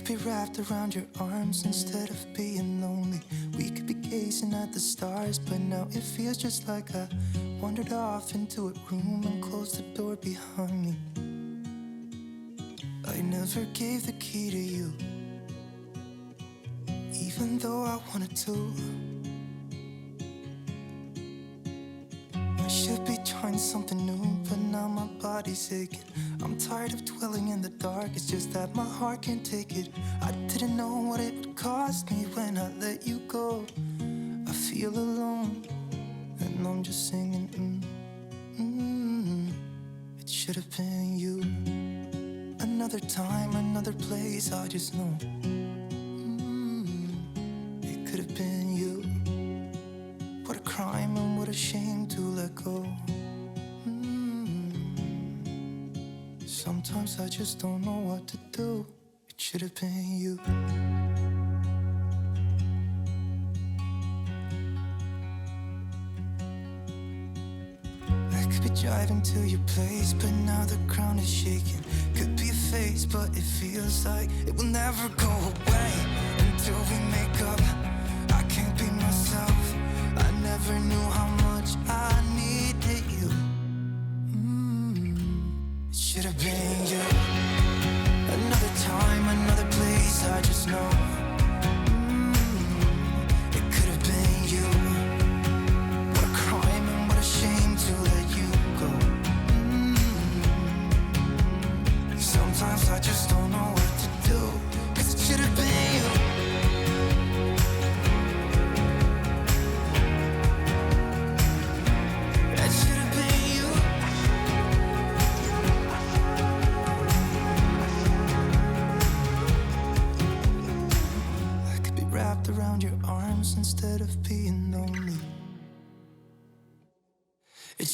could be wrapped around your arms instead of being lonely. We could be gazing at the stars, but now it feels just like I wandered off into a room and closed the door behind me. I never gave the key to you, even though I wanted to. I should be trying something new, but now my body's aching. I'm tired of dwelling in the dark, it's just that my heart can't take it. I didn't know what it would cost me when I let you go. I feel alone, and I'm just singing, It should have been you. Another time, another place, I just know. It could have been you. What a crime and what a shame to let go. Sometimes I just don't know what to do. It should have been you. I could be driving to your place, but now the ground is shaking. Could be a phase, but it feels like it will never go away until we make up. I can't be myself. I never knew how much I needed you. It should have been you. Another time, another place, I just know. It could have been you. What a crime and what a shame to let you go. Sometimes I just don't know what to do, 'cause it should have been you. It should have been you. I could be wrapped around your arms instead of being lonely.